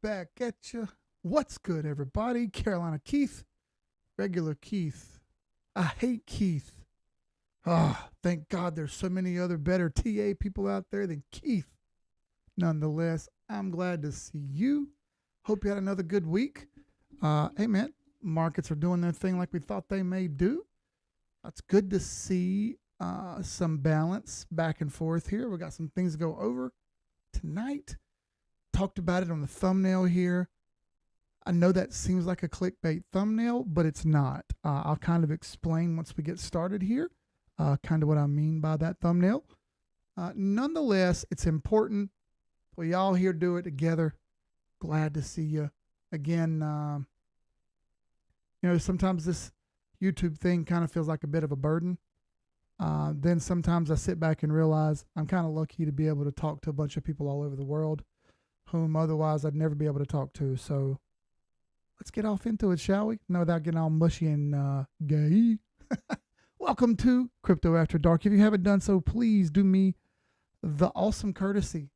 back at you. What's good, everybody? Carolina Keith, regular Keith. I hate Keith. Thank God there's so many other better TA people out there than Keith. Nonetheless, I'm glad to see you. Hope you had another good week. Hey, man, markets are doing their thing like we thought they may do. It's good to see some balance back and forth here. We got some things to go over tonight. Talked about it on the thumbnail here. I know that seems like a clickbait thumbnail, but it's not. I'll kind of explain once we get started here, kind of what I mean by that thumbnail. Nonetheless, it's important. We all here do it together. Glad to see you again. Sometimes this YouTube thing kind of feels like a bit of a burden. Then sometimes I sit back and realize I'm kind of lucky to be able to talk to a bunch of people all over the world whom otherwise I'd never be able to talk to. So let's get off into it, shall we? No, without getting all mushy and gay. Welcome to Crypto After Dark. If you haven't done so, please do me the awesome courtesy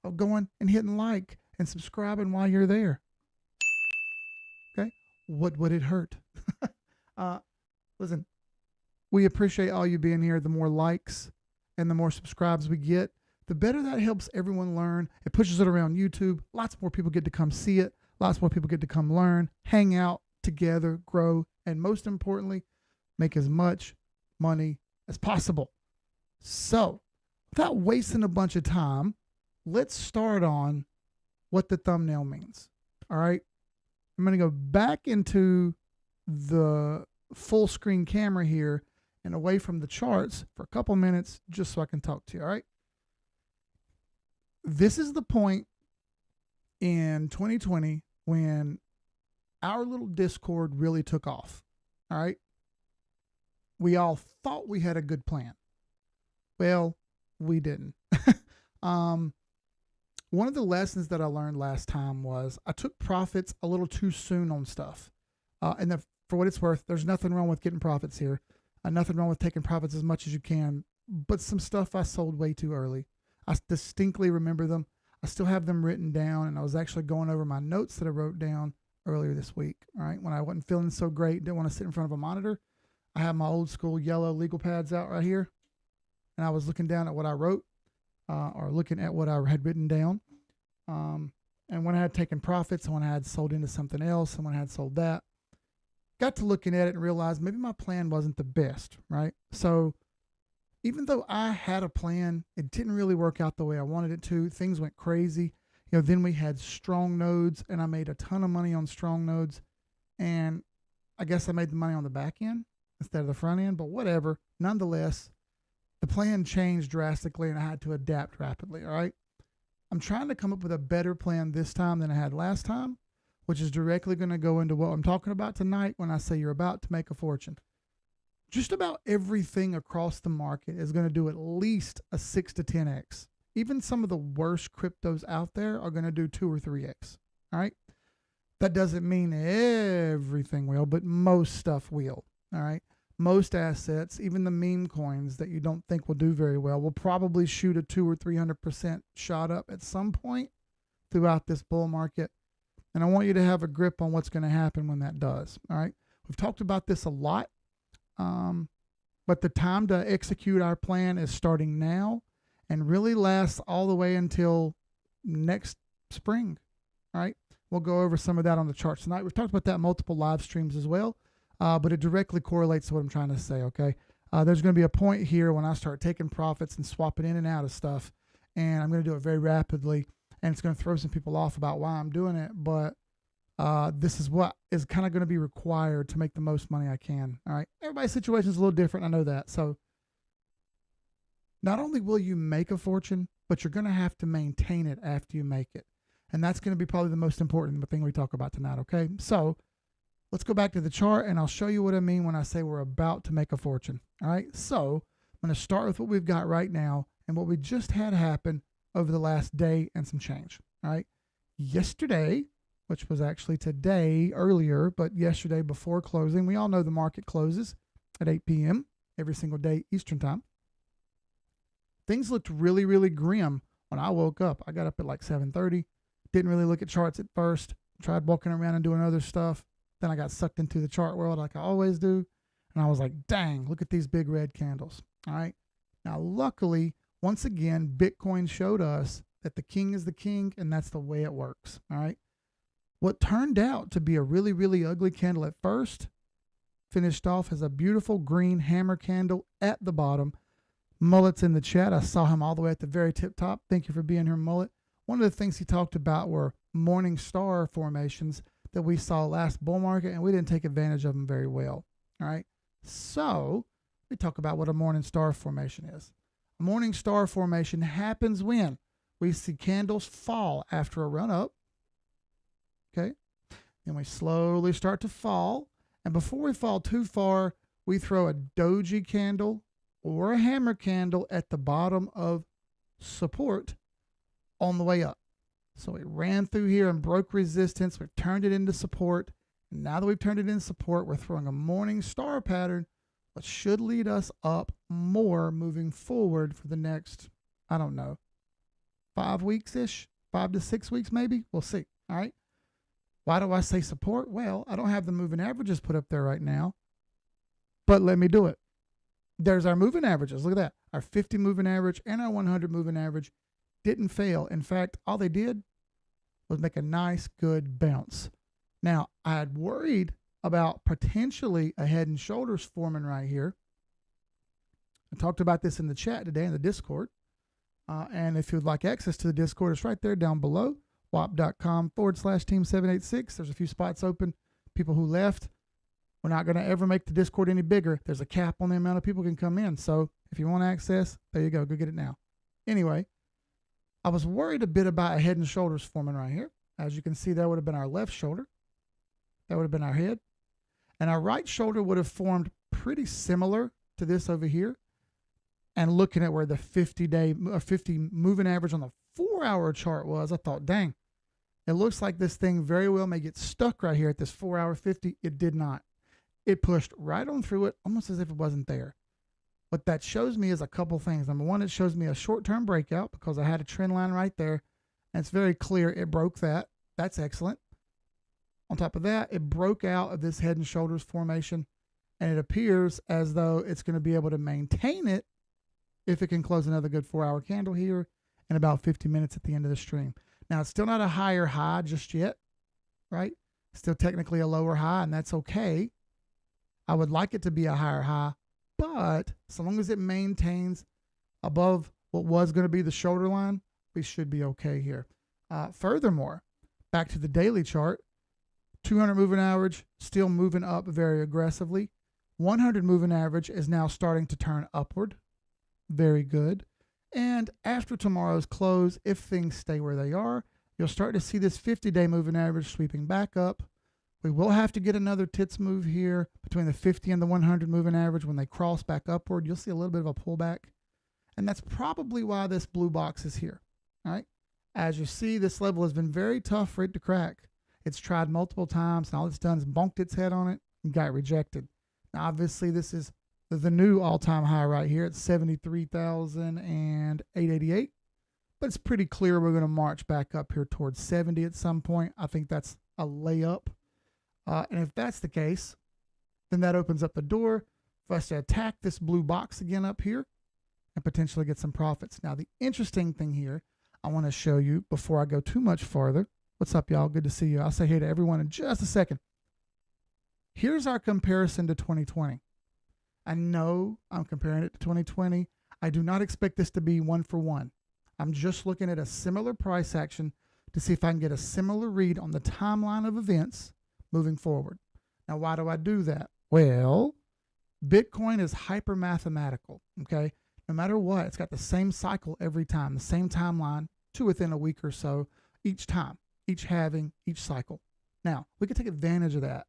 of going and hitting like and subscribing while you're there. Okay? What would it hurt? Listen, we appreciate all you being here. The more likes and the more subscribes we get, the better that helps everyone learn. It pushes it around YouTube. Lots more people get to come see it. Lots more people get to come learn, hang out together, grow, and most importantly, make as much money as possible. So, without wasting a bunch of time, let's start on what the thumbnail means. All right? I'm going to go back into the full screen camera here and away from the charts for a couple minutes just so I can talk to you. All right? This is the point in 2020 when our little Discord really took off. All right. We all thought we had a good plan. Well, we didn't. One of the lessons that I learned last time was I took profits a little too soon on stuff. And for what it's worth, there's nothing wrong with getting profits here. Nothing wrong with taking profits as much as you can. But some stuff I sold way too early. I distinctly remember them. I still have them written down, and I was actually going over my notes that I wrote down earlier this week. All right, when I wasn't feeling so great, didn't want to sit in front of a monitor, I had my old school yellow legal pads out right here, and I was looking down at what I wrote, or looking at what I had written down. And when I had taken profits, and when I had sold into something else, and when I had sold that, got to looking at it and realized maybe my plan wasn't the best, right? So even though I had a plan, it didn't really work out the way I wanted it to. Things went crazy. Then we had strong nodes, and I made a ton of money on strong nodes. And I guess I made the money on the back end instead of the front end, but whatever. Nonetheless, the plan changed drastically, and I had to adapt rapidly, all right? I'm trying to come up with a better plan this time than I had last time, which is directly going to go into what I'm talking about tonight when I say you're about to make a fortune. Just about everything across the market is going to do at least a 6 to 10x. Even some of the worst cryptos out there are going to do 2 or 3x. All right. That doesn't mean everything will, but most stuff will. All right. Most assets, even the meme coins that you don't think will do very well, will probably shoot a 200 or 300% shot up at some point throughout this bull market. And I want you to have a grip on what's going to happen when that does. All right. We've talked about this a lot. But the time to execute our plan is starting now and really lasts all the way until next spring. All right. We'll go over some of that on the charts tonight. We've talked about that in multiple live streams as well, but it directly correlates to what I'm trying to say. Okay. There's going to be a point here when I start taking profits and swapping in and out of stuff, and I'm going to do it very rapidly, and it's going to throw some people off about why I'm doing it. But this is what is kind of going to be required to make the most money I can. All right. Everybody's situation is a little different. I know that. So not only will you make a fortune, but you're going to have to maintain it after you make it. And that's going to be probably the most important thing we talk about tonight. Okay. So let's go back to the chart and I'll show you what I mean when I say we're about to make a fortune. All right. So I'm going to start with what we've got right now and what we just had happen over the last day and some change. All right. Yesterday, which was actually today earlier, but yesterday before closing. We all know the market closes at 8 p.m. every single day Eastern time. Things looked really, really grim when I woke up. I got up at like 7:30, Didn't really look at charts at first. Tried walking around and doing other stuff. Then I got sucked into the chart world like I always do. And I was like, dang, look at these big red candles. All right. Now, luckily, once again, Bitcoin showed us that the king is the king, and that's the way it works. All right. What turned out to be a really, really ugly candle at first finished off as a beautiful green hammer candle at the bottom. Mullet's in the chat. I saw him all the way at the very tip top. Thank you for being here, Mullet. One of the things he talked about were morning star formations that we saw last bull market, and we didn't take advantage of them very well. All right. So we talk about what a morning star formation is. A morning star formation happens when we see candles fall after a run up. Okay. Then we slowly start to fall. And before we fall too far, we throw a doji candle or a hammer candle at the bottom of support on the way up. So we ran through here and broke resistance. We've turned it into support. And now that we've turned it into support, we're throwing a morning star pattern, which should lead us up more moving forward for the next, I don't know, 5 weeks-ish, 5 to 6 weeks maybe. We'll see. All right. Why do I say support? Well, I don't have the moving averages put up there right now, but let me do it. There's our moving averages. Look at that. Our 50 moving average and our 100 moving average didn't fail. In fact, all they did was make a nice, good bounce. Now, I had worried about potentially a head and shoulders forming right here. I talked about this in the chat today in the Discord. And if you'd like access to the Discord, it's right there down below. wap.com/team786. There's a few spots open. People who left, we're not going to ever make the Discord any bigger. There's a cap on the amount of people who can come in. So if you want access, there you go. Go get it now. Anyway, I was worried a bit about a head and shoulders forming right here. As you can see, that would have been our left shoulder. That would have been our head. And our right shoulder would have formed pretty similar to this over here. And looking at where the 50 moving average on the 4-hour chart was, I thought, dang, it looks like this thing very well may get stuck right here at this 4-hour 50. It did not. It pushed right on through it, almost as if it wasn't there. What that shows me is a couple things. Number one, it shows me a short-term breakout because I had a trend line right there. And it's very clear it broke that. That's excellent. On top of that, it broke out of this head and shoulders formation. And it appears as though it's going to be able to maintain it if it can close another good 4-hour candle here in about 50 minutes at the end of the stream. Now, it's still not a higher high just yet, right? Still technically a lower high, and that's okay. I would like it to be a higher high, but so long as it maintains above what was going to be the shoulder line, we should be okay here. Furthermore, back to the daily chart, 200 moving average still moving up very aggressively. 100 moving average is now starting to turn upward. Very good. And after tomorrow's close, if things stay where they are, you'll start to see this 50-day moving average sweeping back up. We will have to get another tits move here between the 50 and the 100 moving average. When they cross back upward, you'll see a little bit of a pullback. And that's probably why this blue box is here. All right. As you see, this level has been very tough for it to crack. It's tried multiple times, and all it's done is bonked its head on it and got rejected. Now, obviously, this is the new all-time high right here at 73,888. But it's pretty clear we're going to march back up here towards 70 at some point. I think that's a layup. And if that's the case, then that opens up the door for us to attack this blue box again up here and potentially get some profits. Now, the interesting thing here I want to show you before I go too much farther. What's up, y'all? Good to see you. I'll say hey to everyone in just a second. Here's our comparison to 2020. I know I'm comparing it to 2020. I do not expect this to be one for one. I'm just looking at a similar price action to see if I can get a similar read on the timeline of events moving forward. Now, why do I do that? Well, Bitcoin is hyper mathematical, okay? No matter what, it's got the same cycle every time, the same timeline to within a week or so each time, each halving, each cycle. Now, we can take advantage of that.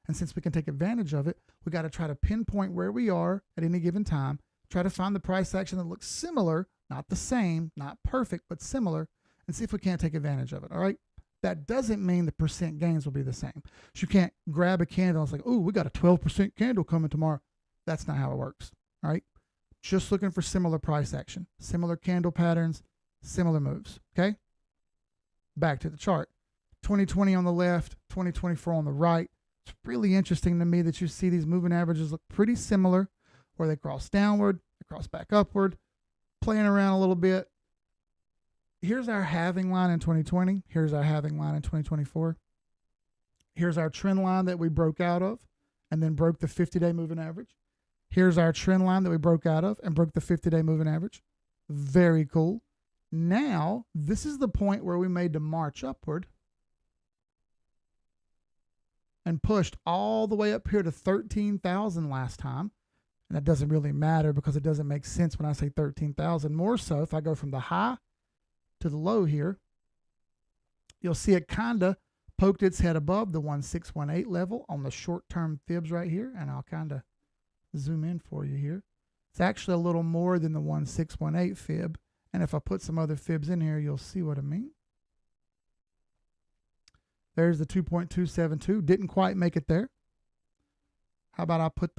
And since we can take advantage of it, we got to try to pinpoint where we are at any given time, try to find the price action that looks similar, not the same, not perfect, but similar, and see if we can't take advantage of it, all right? That doesn't mean the percent gains will be the same. So you can't grab a candle and it's like, oh, we got a 12% candle coming tomorrow. That's not how it works, all right? Just looking for similar price action, similar candle patterns, similar moves, okay? back to the chart. 2020 on the left, 2024 on the right. It's really interesting to me that you see these moving averages look pretty similar, where they cross downward, they cross back upward, playing around a little bit. Here's our halving line in 2020. Here's our halving line in 2024. Here's our trend line that we broke out of and then broke the 50-day moving average. Here's our trend line that we broke out of and broke the 50-day moving average. Very cool. Now, this is the point where we made the march upward and pushed all the way up here to 13,000 last time. And that doesn't really matter because it doesn't make sense when I say 13,000. More so, if I go from the high to the low here, you'll see it kind of poked its head above the 1618 level on the short-term fibs right here. And I'll kind of zoom in for you here. It's actually a little more than the 1618 fib. And if I put some other fibs in here, you'll see what I mean. There's the 2.272. Didn't quite make it there. How about I put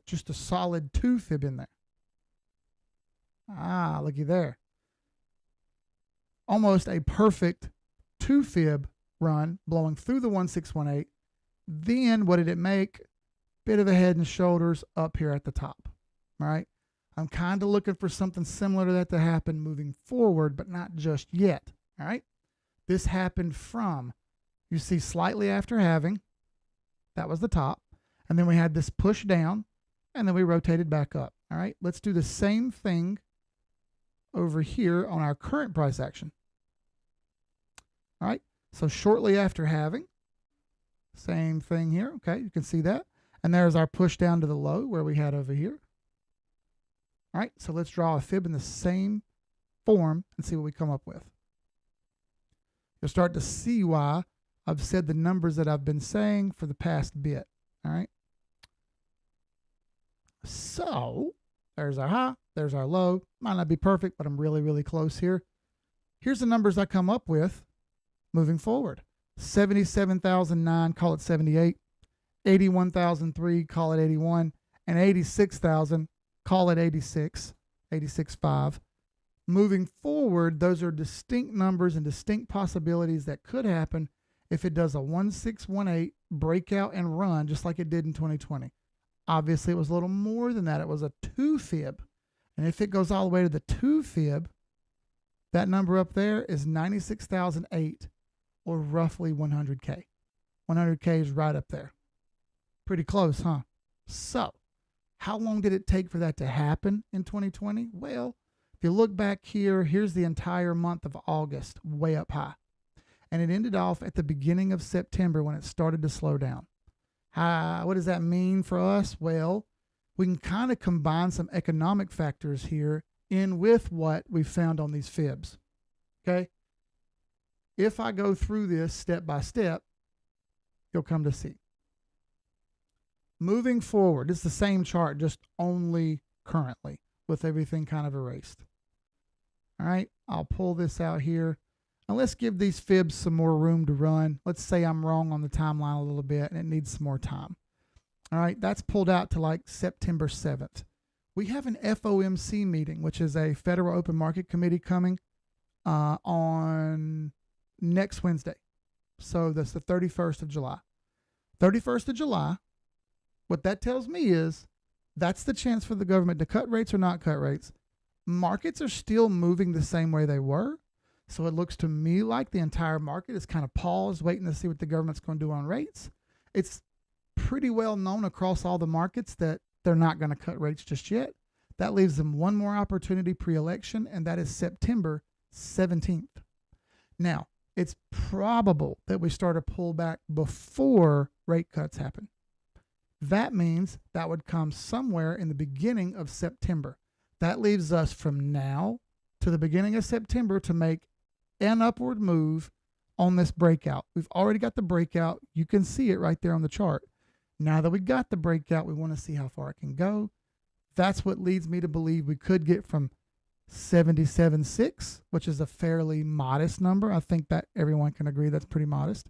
just a solid 2 fib in there? Ah, looky there. Almost a perfect 2 fib run blowing through the 1618. Then what did it make? Bit of a head and shoulders up here at the top. All right. I'm kind of looking for something similar to that to happen moving forward, but not just yet. All right. This happened from, you see, slightly after halving. That was the top. And then we had this push down, and then we rotated back up. All right. Let's do the same thing over here on our current price action. All right. So shortly after halving, same thing here. Okay. You can see that. And there's our push down to the low where we had over here. All right, so let's draw a fib in the same form and see what we come up with. You'll start to see why I've said the numbers that I've been saying for the past bit. All right. So there's our high, there's our low. Might not be perfect, but I'm really, really close here. Here's the numbers I come up with moving forward. 77,009, call it 78. 81,003, call it 81. And 86,000, call it 86, 86.5. Moving forward, those are distinct numbers and distinct possibilities that could happen if it does a 1618 breakout and run just like it did in 2020. Obviously, it was a little more than that. It was a 2 fib. And if it goes all the way to the 2 fib, that number up there is 96,008 or roughly 100K. 100K is right up there. Pretty close, huh? So, how long did it take for that to happen in 2020? Well, if you look back here, here's the entire month of August, way up high. And it ended off at the beginning of September when it started to slow down. What does that mean for us? Well, we can kind of combine some economic factors here in with what we found on these fibs. Okay? If I go through this step by step, you'll come to see. Moving forward, it's the same chart, just only currently with everything kind of erased. All right, I'll pull this out here. Now let's give these fibs some more room to run. Let's say I'm wrong on the timeline a little bit and it needs some more time. All right, that's pulled out to like September 7th. We have an FOMC meeting, which is a Federal Open Market Committee coming on next Wednesday. So that's the 31st of July. 31st of July. What that tells me is that's the chance for the government to cut rates or not cut rates. Markets are still moving the same way they were. So it looks to me like the entire market is kind of paused, waiting to see what the government's going to do on rates. It's pretty well known across all the markets that they're not going to cut rates just yet. That leaves them one more opportunity pre-election, and that is September 17th. Now, it's probable that we start a pullback before rate cuts happen. That means that would come somewhere in the beginning of September. That leaves us from now to the beginning of September to make an upward move on this breakout. We've already got the breakout. You can see it right there on the chart. Now that we got the breakout, we want to see how far it can go. That's what leads me to believe we could get from 77.6, which is a fairly modest number. I think that everyone can agree that's pretty modest.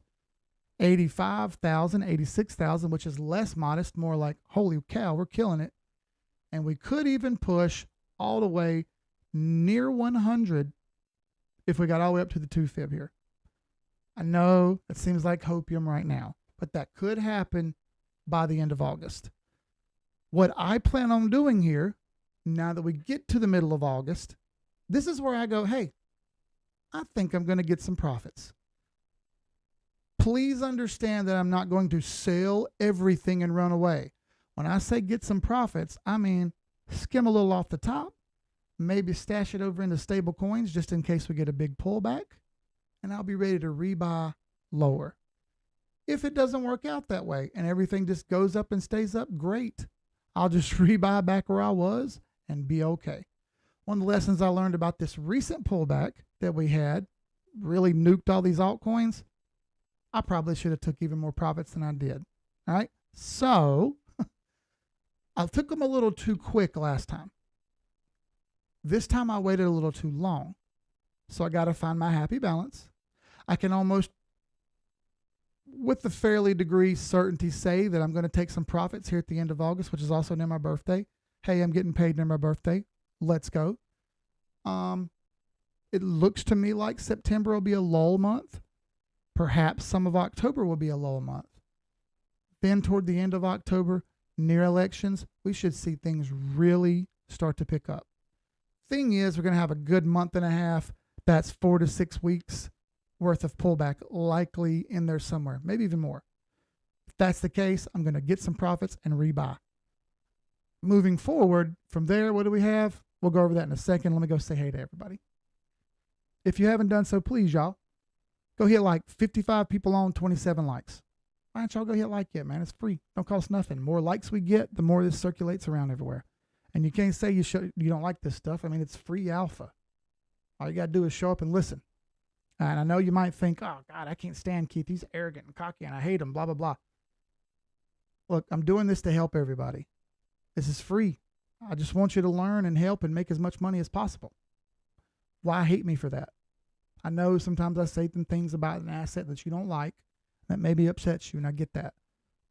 85,000, 86,000, which is less modest, more like, holy cow, we're killing it. And we could even push all the way near 100 if we got all the way up to the 2 fib here. I know it seems like hopium right now, but that could happen by the end of August. What I plan on doing here, now that we get to the middle of August, this is where I go, hey, I think I'm going to get some profits. Please understand that I'm not going to sell everything and run away. When I say get some profits, I mean skim a little off the top, maybe stash it over into stable coins just in case we get a big pullback, and I'll be ready to rebuy lower. If it doesn't work out that way and everything just goes up and stays up, great. I'll just rebuy back where I was and be okay. One of the lessons I learned about this recent pullback that we had really nuked all these altcoins. I probably should have took even more profits than I did. All right. So I took them a little too quick last time. This time I waited a little too long. So I got to find my happy balance. I can almost, with a fairly degree certainty, say that I'm going to take some profits here at the end of August, which is also near my birthday. Hey, I'm getting paid near my birthday. Let's go. It looks to me like September will be a lull month. Perhaps some of October will be a lull month. Then toward the end of October, near elections, we should see things really start to pick up. Thing is, we're going to have a good month and a half. That's 4 to 6 weeks worth of pullback likely in there somewhere, maybe even more. If that's the case, I'm going to get some profits and rebuy. Moving forward from there, what do we have? We'll go over that in a second. Let me go say hey to everybody. If you haven't done so, please, y'all, go hit like 55 people on, 27 likes. Why don't y'all go hit like yet, man? It's free. Don't cost nothing. The more likes we get, the more this circulates around everywhere. And you can't say you don't like this stuff. I mean, it's free alpha. All you got to do is show up and listen. And I know you might think, oh, God, I can't stand Keith. He's arrogant and cocky and I hate him, blah, blah, blah. Look, I'm doing this to help everybody. This is free. I just want you to learn and help and make as much money as possible. Why hate me for that? I know sometimes I say some things about an asset that you don't like that maybe upsets you, and I get that.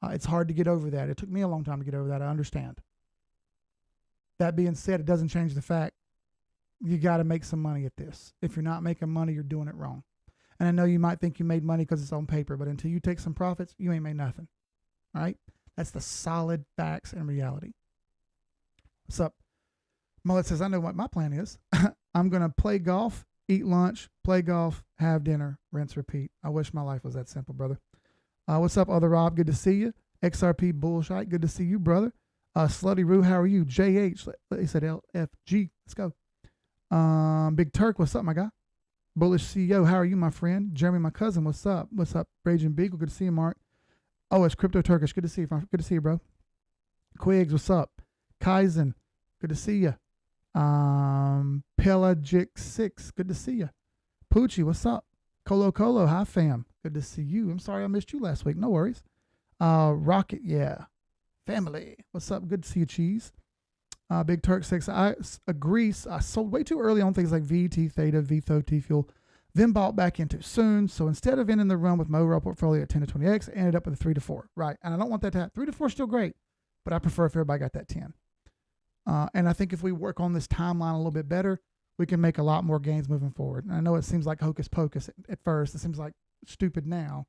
It's hard to get over that. It took me a long time to get over that. I understand. That being said, it doesn't change the fact you got to make some money at this. If you're not making money, you're doing it wrong. And I know you might think you made money because it's on paper, but until you take some profits, you ain't made nothing. All right? That's the solid facts and reality. What's up? Mullet says, I know what my plan is. I'm going to play golf, eat lunch, play golf, have dinner, rinse, repeat. I wish my life was that simple, brother. What's up, other Rob? Good to see you. XRP Bullshite, good to see you, brother. Slutty Roo, how are you? JH, he said LFG. Let's go. Big Turk, what's up, my guy? Bullish CEO, how are you, my friend? Jeremy, my cousin, what's up? What's up, Raging Beagle? Good to see you, Mark. Oh, it's Crypto Turkish. Good to see you. Good to see you, bro. Quigs, what's up? Kaizen, good to see you. Pelagic 6, good to see you. Poochie, what's up? Colo, hi fam. Good to see you. I'm sorry I missed you last week. No worries. Rocket, yeah. Family, what's up? Good to see you, Cheese. Big Turk 6, I agree. I sold way too early on things like VT, Theta, VTHO, T-Fuel, then bought back into soon. So instead of ending the run with my overall portfolio at 10 to 20x, I ended up with a 3 to 4. Right. And I don't want that to happen. 3 to 4 is still great, but I prefer if everybody got that 10. And I think if we work on this timeline a little bit better, we can make a lot more gains moving forward. And I know it seems like hocus pocus at first. It seems like stupid now.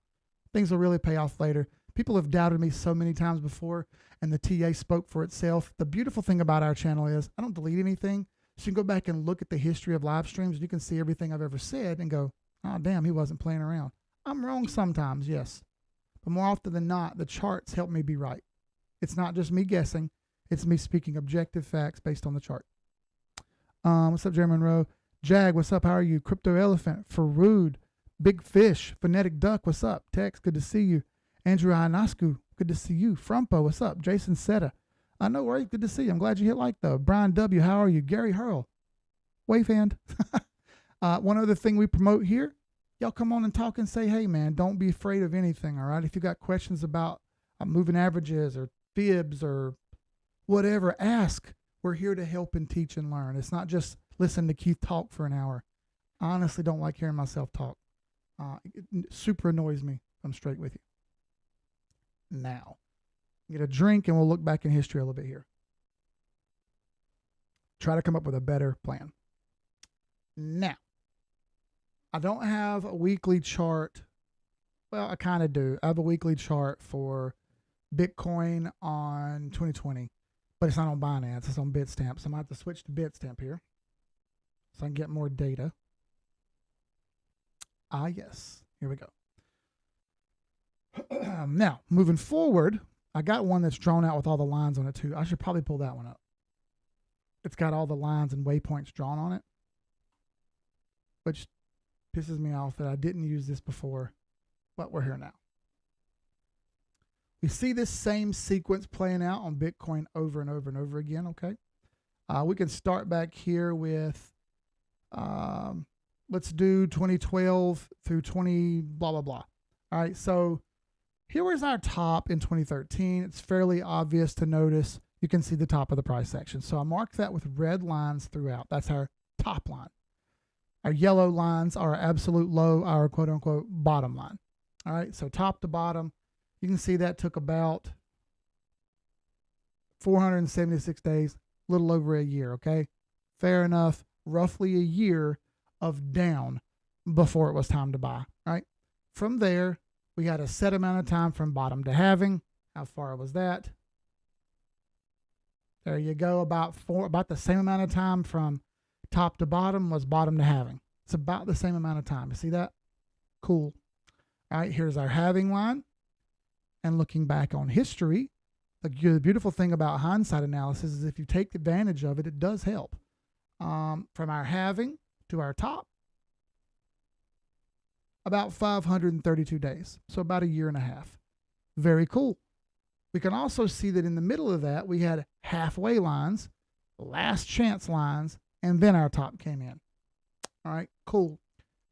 Things will really pay off later. People have doubted me so many times before, and the TA spoke for itself. The beautiful thing about our channel is I don't delete anything. So you can go back and look at the history of live streams. And you can see everything I've ever said and go, oh, damn, he wasn't playing around. I'm wrong sometimes, yes. But more often than not, the charts help me be right. It's not just me guessing. It's me speaking objective facts based on the chart. What's up, Jerry Monroe? Jag, what's up? How are you? Crypto Elephant, Farood, Big Fish, Phonetic Duck, what's up? Tex, good to see you. Andrew Ionascu, good to see you. Frumpo, what's up? Jason Seta, I know, right? Good to see you. I'm glad you hit like, though. Brian W., how are you? Gary Hurl, wave hand. One other thing we promote here, y'all come on and talk and say, hey, man, don't be afraid of anything, all right? If you got questions about moving averages or fibs or whatever, ask. We're here to help and teach and learn. It's not just listen to Keith talk for an hour. I honestly don't like hearing myself talk. It super annoys me. I'm straight with you. Now, get a drink and we'll look back in history a little bit here. Try to come up with a better plan. Now, I don't have a weekly chart Well, I kind of do. I have a weekly chart for Bitcoin on 2020, but it's not on Binance. It's on Bitstamp. So I might have to switch to Bitstamp here so I can get more data. Yes. Here we go. Now, moving forward, I got one that's drawn out with all the lines on it too. I should probably pull that one up. It's got all the lines and waypoints drawn on it, which pisses me off that I didn't use this before, but we're here now. We see this same sequence playing out on Bitcoin over and over and over again, okay? We can start back here with, let's do 2012 through 20 blah, blah, blah. All right, so here was our top in 2013. It's fairly obvious to notice. You can see the top of the price section. So I marked that with red lines throughout. That's our top line. Our yellow lines are absolute low, our quote unquote bottom line. All right, so top to bottom, you can see that took about 476 days, a little over a year, okay? Fair enough, roughly a year of down before it was time to buy, right? From there, we had a set amount of time from bottom to halving. How far was that? There you go, about the same amount of time from top to bottom was bottom to halving. It's about the same amount of time. You see that? Cool. All right, here's our halving line. And looking back on history, the beautiful thing about hindsight analysis is if you take advantage of it, it does help. From our halving to our top, about 532 days. So about a year and a half. Very cool. We can also see that in the middle of that, we had halfway lines, last chance lines, and then our top came in. All right, cool.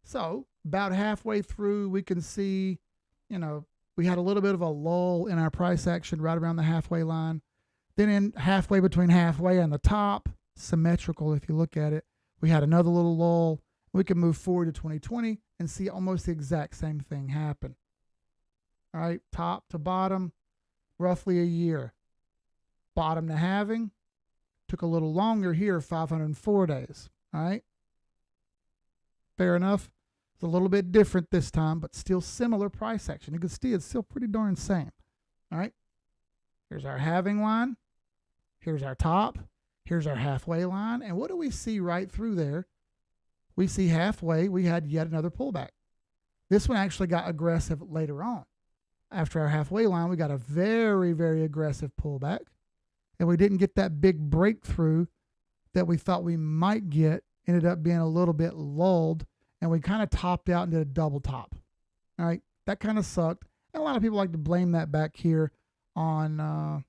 So about halfway through, we can see, we had a little bit of a lull in our price action right around the halfway line. Then in halfway between halfway and the top, symmetrical if you look at it, we had another little lull. We can move forward to 2020 and see almost the exact same thing happen. All right, top to bottom, roughly a year. Bottom to halving, took a little longer here, 504 days. All right, fair enough. It's a little bit different this time, but still similar price action. You can see it's still pretty darn same. All right, here's our halving line. Here's our top. Here's our halfway line. And what do we see right through there? We see halfway, we had yet another pullback. This one actually got aggressive later on. After our halfway line, we got a very, very aggressive pullback. And we didn't get that big breakthrough that we thought we might get. Ended up being a little bit lulled. And we kind of topped out and did a double top. All right, that kind of sucked. And a lot of people like to blame that back here on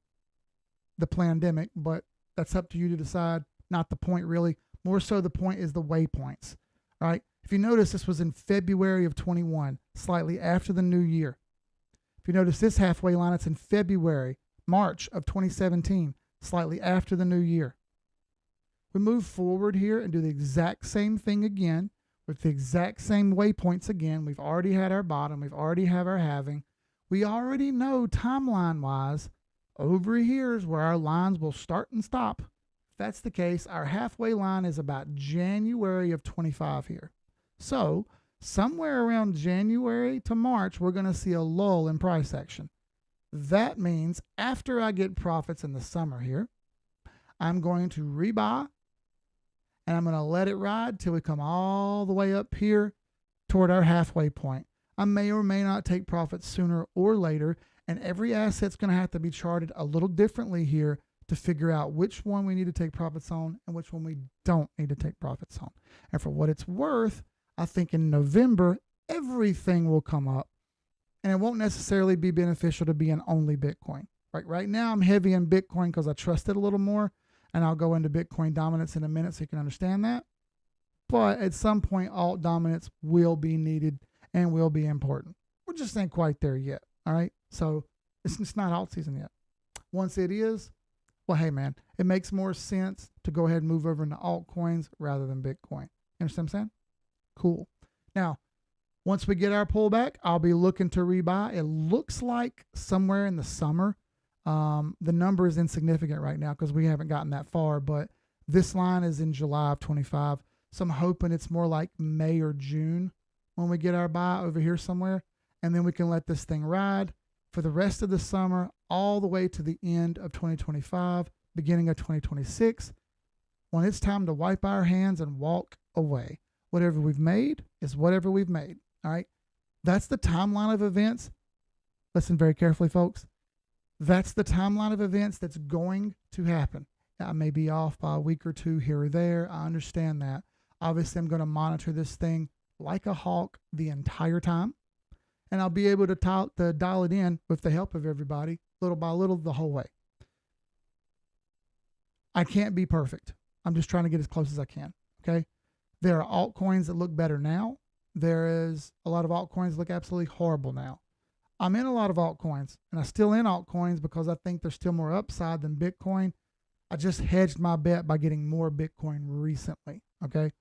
the pandemic, but that's up to you to decide. Not the point, really. More so, the point is the waypoints. All right, if you notice, this was in February of 21, slightly after the new year. If you notice this halfway line, it's in March of 2017, slightly after the new year. We move forward here and do the exact same thing again with the exact same waypoints again. We've already had our bottom. We've already have our halving. We already know timeline-wise, over here is where our lines will start and stop. If that's the case, our halfway line is about January of 25 here. So somewhere around January to March, we're going to see a lull in price action. That means after I get profits in the summer here, I'm going to rebuy and I'm going to let it ride till we come all the way up here toward our halfway point. I may or may not take profits sooner or later, and every asset's going to have to be charted a little differently here to figure out which one we need to take profits on and which one we don't need to take profits on. And for what it's worth, I think in November, everything will come up, and it won't necessarily be beneficial to be in only Bitcoin. Right now, I'm heavy in Bitcoin because I trust it a little more, and I'll go into Bitcoin dominance in a minute so you can understand that. But at some point, alt dominance will be needed and will be important. We just ain't quite there yet, all right? So it's not alt season yet. Once it is, well, hey, man, it makes more sense to go ahead and move over into altcoins rather than Bitcoin. You understand what I'm saying? Cool. Now, once we get our pullback, I'll be looking to rebuy. It looks like somewhere in the summer. The number is insignificant right now because we haven't gotten that far, but this line is in July of 25. So I'm hoping it's more like May or June when we get our buy over here somewhere. and then we can let this thing ride for the rest of the summer, all the way to the end of 2025, beginning of 2026, when it's time to wipe our hands and walk away. Whatever we've made is whatever we've made. All right. That's the timeline of events. Listen very carefully, folks. That's the timeline of events that's going to happen. I may be off by a week or two here or there. I understand that. Obviously, I'm going to monitor this thing like a hawk the entire time, and I'll be able to dial it in with the help of everybody, little by little, the whole way. I can't be perfect. I'm just trying to get as close as I can, okay? There are altcoins that look better now. There is a lot of altcoins that look absolutely horrible now. I'm in a lot of altcoins, and I'm still in altcoins because I think there's still more upside than Bitcoin. I just hedged my bet by getting more Bitcoin recently, okay?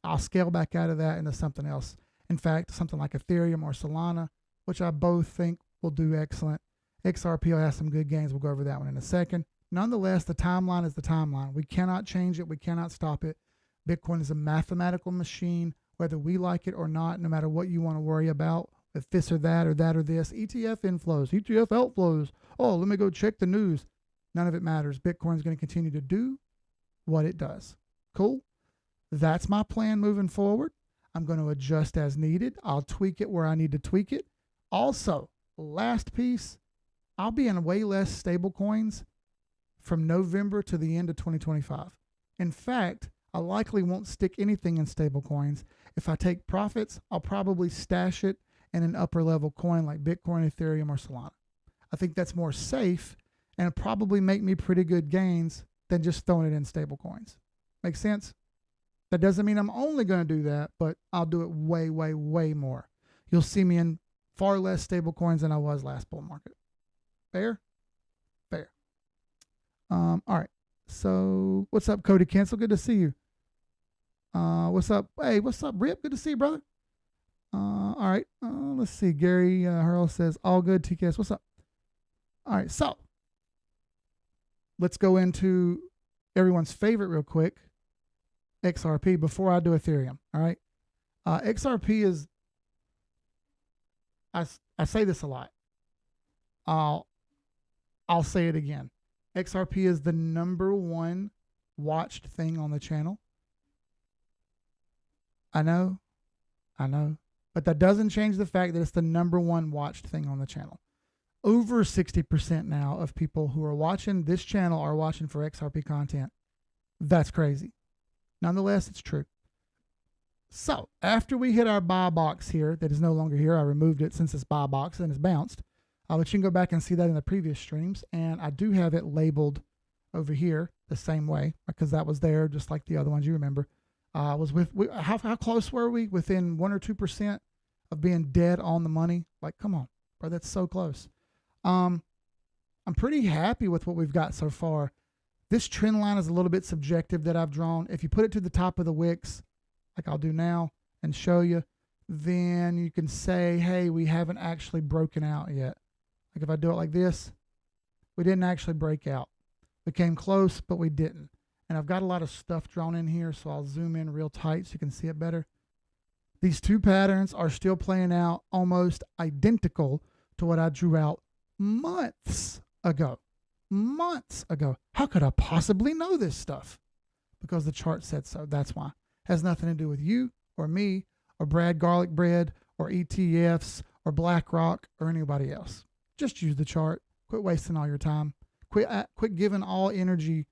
I'll scale back out of that into something else. In fact, something like Ethereum or Solana, which I both think will do excellent. XRP will have some good gains. We'll go over that one in a second. Nonetheless, the timeline is the timeline. We cannot change it. We cannot stop it. Bitcoin is a mathematical machine, whether we like it or not, no matter what you want to worry about, if this or that or that or this. ETF inflows, ETF outflows. Oh, let me go check the news. None of it matters. Bitcoin is going to continue to do what it does. Cool? That's my plan moving forward. I'm going to adjust as needed. I'll tweak it where I need to tweak it. Also, last piece, I'll be in way less stable coins from November to the end of 2025. In fact, I likely won't stick anything in stable coins. If I take profits, I'll probably stash it in an upper level coin like Bitcoin, Ethereum, or Solana. I think that's more safe and it'll probably make me pretty good gains than just throwing it in stable coins. Make sense? That doesn't mean I'm only going to do that, but I'll do it way, way, way more. You'll see me in far less stable coins than I was last bull market. Fair? Fair. All right. So what's up, Cody Cancel? Good to see you. What's up? Hey, what's up, Rip? Good to see you, brother. All right. Let's see. Gary Hurl says, all good, TKS. What's up? All right. So let's go into everyone's favorite real quick, XRP, before I do Ethereum. All right. XRP is, I say this a lot. I'll say it again. XRP is the #1 watched thing on the channel. I know. But that doesn't change the fact that it's the #1 watched thing on the channel. Over 60% now of people who are watching this channel are watching for XRP content. That's crazy. Nonetheless, it's true. So after we hit our buy box here, that is no longer here. I removed it since it's buy box and it's bounced. But you can go back and see that in the previous streams. And I do have it labeled over here the same way because that was there just like the other ones you remember. Was how close were we? Within 1 or 2% of being dead on the money? Like, come on, bro, that's so close. I'm pretty happy with what we've got so far. This trend line is a little bit subjective that I've drawn. If you put it to the top of the wicks, like I'll do now and show you, then you can say, hey, we haven't actually broken out yet. Like if I do it like this, we didn't actually break out. We came close, but we didn't. And I've got a lot of stuff drawn in here, so I'll zoom in real tight so you can see it better. These two patterns are still playing out almost identical to what I drew out months ago. Months ago. How could I possibly know this stuff? Because the chart said so. That's why. Has nothing to do with you or me or Brad Garlic Bread or ETFs or BlackRock or anybody else. Just use the chart. Quit wasting all your time. Quit giving all energy.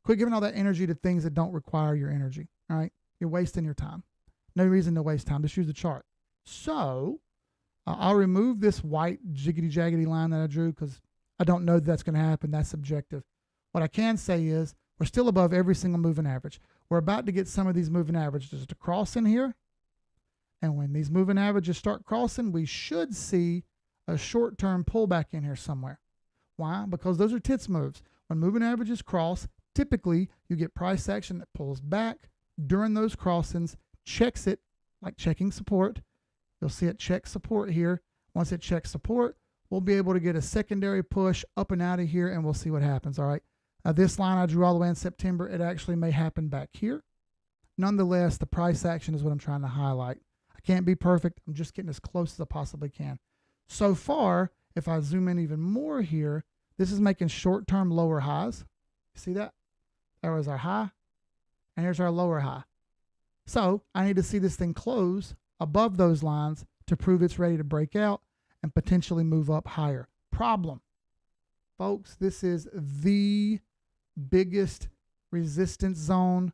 Quit giving all that energy to things that don't require your energy. All right? You're wasting your time. No reason to waste time. Just use the chart. So I'll remove this white jiggity jaggedy line that I drew because I don't know that that's going to happen. That's subjective. What I can say is we're still above every single moving average. We're about to get some of these moving averages to cross in here. And when these moving averages start crossing, we should see a short-term pullback in here somewhere. Why? Because those are tits moves. When moving averages cross, typically you get price action that pulls back during those crossings, checks it, like checking support. You'll see it check support here. Once it checks support, we'll be able to get a secondary push up and out of here, and we'll see what happens, all right? This line I drew all the way in September, it actually may happen back here. Nonetheless, the price action is what I'm trying to highlight. I can't be perfect. I'm just getting as close as I possibly can. So far, if I zoom in even more here, this is making short-term lower highs. See that? There was our high, and here's our lower high. So I need to see this thing close above those lines to prove it's ready to break out and potentially move up higher. Problem. Folks, this is the biggest resistance zone